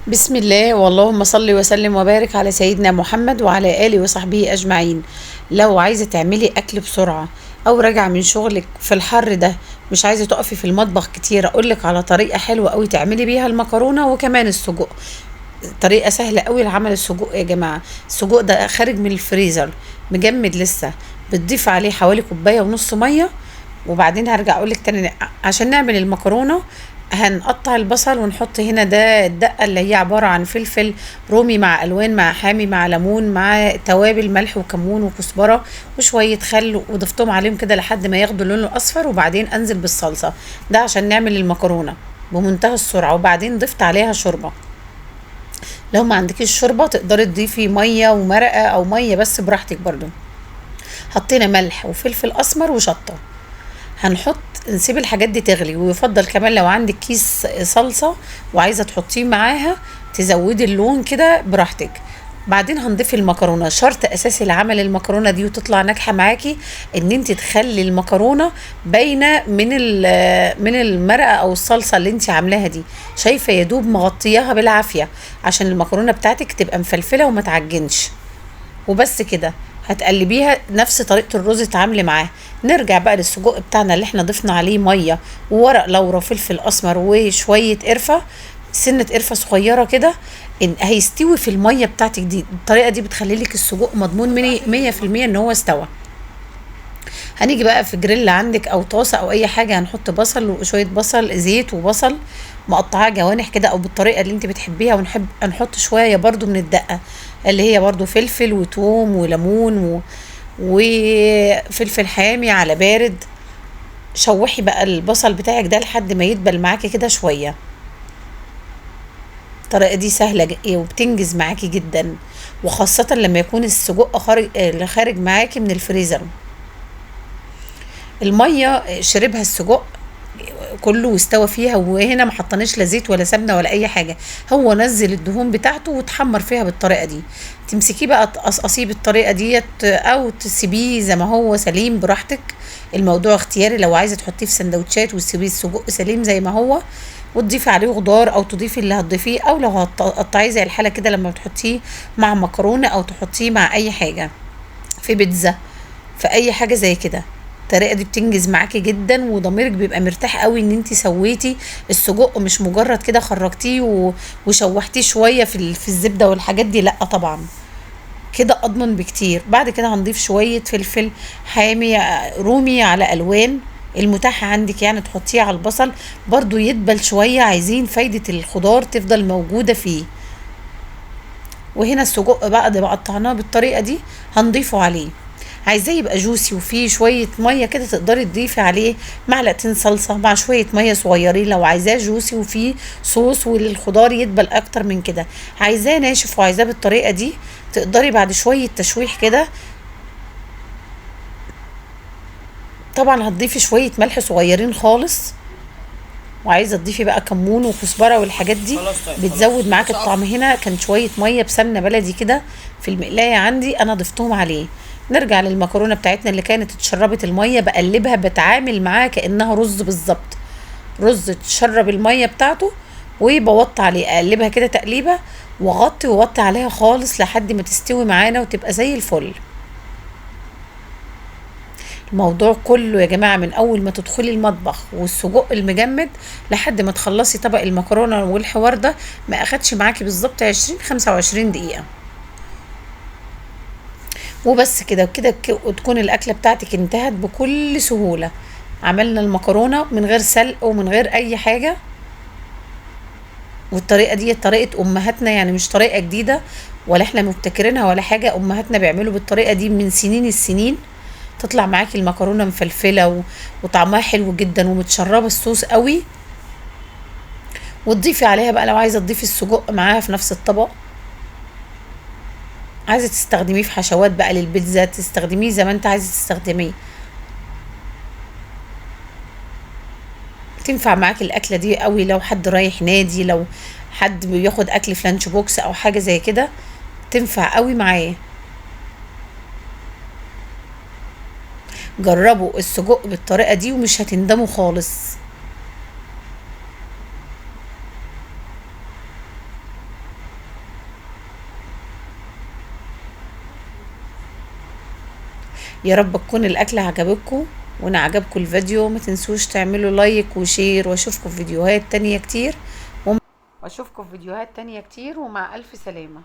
بسم الله واللهم صل وسلم وبارك على سيدنا محمد وعلى آله وصحبه أجمعين. لو عايزة تعملي أكل بسرعة أو راجعة من شغلك في الحر ده، مش عايزة تقفي في المطبخ كتير، أقولك على طريقة حلوة أوي تعملي بيها المكرونة وكمان السجق. طريقة سهلة أوي لعمل السجق يا جماعة. السجق ده خارج من الفريزر مجمد لسه، بتضيف عليه حوالي كوباية ونص مية. وبعدين هرجع اقولك تاني عشان نعمل المكرونة. هنقطع البصل ونحط هنا ده الدقة اللي هي عبارة عن فلفل رومي مع ألوان مع حامي مع ليمون مع توابل ملح وكمون وكزبرة وشوية خل، وضفتهم عليهم كده لحد ما ياخدوا اللون الأصفر، وبعدين أنزل بالصلصة. ده عشان نعمل المكرونة بمنتهى السرعة. وبعدين ضفت عليها شوربة. لو ما عندكيش شوربة تقدري تضيفي مية ومرقة أو مية بس براحتك برضو. حطينا ملح وفلفل أسمر وشطة. هنحط نسيب الحاجات دي تغلي، ويفضل كمان لو عندك كيس صلصة وعايزة تحطيه معاها تزودي اللون كده براحتك. بعدين هنضيف المكرونة. شرط اساسي لعمل المكرونة دي وتطلع ناجحة معاكي ان انت تخلي المكرونة باينة من المرقة او الصلصة اللي انت عاملاها دي، شايفة يدوب مغطياها بالعافية عشان المكرونة بتاعتك تبقى مفلفلة وما تعجنش. وبس كده هتقلبيها نفس طريقة الرز تتعاملي معاه. نرجع بقى للسجق بتاعنا اللي احنا ضفنا عليه مية وورق لورا وفلفل اسمر وشوية قرفة، سنة قرفة صغيرة كده. هيستوي في المية بتاعتك دي. الطريقة دي بتخلي لك السجق مضمون مني 100% ان هو استوى. هنيجي بقى في جريل عندك او طاسة او اي حاجة، هنحط بصل وشوية بصل زيت وبصل مقطعاه جوانح كده او بالطريقة اللي انت بتحبيها، ونحب نحط شوية برضو من الدقة اللي هي برضو فلفل وتوم وليمون وفلفل حامي على بارد. شوحي بقى البصل بتاعك ده لحد ما يدبل معاكي كده شوية. الطريقة دي سهلة وبتنجز معاكي جدا، وخاصة لما يكون السجق خارج معاكي من الفريزر. المية شربها السجق كله واستوى فيها، وهنا ما حطناش لا زيت ولا سمنه ولا اي حاجه. هو نزل الدهون بتاعته وتحمر فيها بالطريقه دي. تمسكيه بقى تقصقصيه بالطريقه ديت او تسيبيه زي ما هو سليم براحتك. الموضوع اختياري، لو عايزه تحطيه في سندوتشات وتسيبيه السجق سليم زي ما هو وتضيفي عليه خضار او تضيفي اللي هتضيفيه، او لو هتقطعيه زي الحاله كده لما بتحطيه مع مكرونه او تحطيه مع اي حاجه في بيتزا، في اي حاجه زي كده. الطريقه دي بتنجز معاكي جدا، وضميرك بيبقى مرتاح قوي ان انت سويتي السجق، مش مجرد كده خرجتيه وشوحتيه شويه في الزبده والحاجات دي، لا طبعا. كده اضمن بكتير. بعد كده هنضيف شويه فلفل حامي رومي على الوان المتاحة عندك، يعني تحطيه على البصل برضو يدبل شوية، عايزين فايدة الخضار تفضل موجودة فيه. وهنا السجق بقى ده قطعناه بالطريقة دي هنضيفه عليه. عايزاه يبقى جوسي وفيه شوية مية كده تقدري تضيفي عليه معلقتين صلصة مع شوية مية صغيرين لو عايزاه جوسي وفيه صوص والخضار يدبل اكتر من كده. عايزاه ناشف وعايزاه بالطريقة دي تقدري بعد شوية تشويح كده. طبعا هتضيفي شوية ملح صغيرين خالص، وعايزه تضيفي بقى كمون وكزبره والحاجات دي خلاص طيب خلاص بتزود معاك مش الطعم. عارف. هنا كان شويه ميه بسمنه بلدي كده في المقلايه عندي انا ضفتهم عليه. نرجع للمكرونه بتاعتنا اللي كانت اتشربت الميه، بقلبها بتعامل معاها كانها رز بالظبط. رز تشرب الميه بتاعته وبوطي عليه، اقلبها كده تقليبه واغطي ووطي عليها خالص لحد ما تستوي معانا وتبقى زي الفل. الموضوع كله يا جماعة من أول ما تدخلي المطبخ والسجق المجمد لحد ما تخلصي طبق المكرونة والحوار ده ما أخدش معاكي بالظبط 20 25 دقيقة. وبس كده وكده وتكون الأكلة بتاعتك انتهت بكل سهولة. عملنا المكرونة من غير سلق ومن غير أي حاجة. والطريقة دي طريقة أمهاتنا، يعني مش طريقة جديدة ولا احنا مبتكرينها ولا حاجة. أمهاتنا بيعملوا بالطريقة دي من سنين السنين. تطلع معاكي المكرونه مفلفله وطعمها حلو جدا ومتشربه الصوص قوي. وتضيفي عليها بقى لو عايزه تضيفي السجق معاها في نفس الطبق. عايزه تستخدميه في حشوات بقى للبيتزا تستخدميه زي ما انت عايزه تستخدميه. تنفع معاكي الاكله دي قوي لو حد رايح نادي، لو حد بياخد اكل في لانش بوكس او حاجه زي كده، تنفع قوي معاه. جربوا السجق بالطريقه دي ومش هتندموا خالص. يا رب تكون الاكله عجبتكم، وان عجبكم الفيديو ما تنسوش تعملوا لايك وشير، واشوفكم في فيديوهات تانية كتير ومع الف سلامه.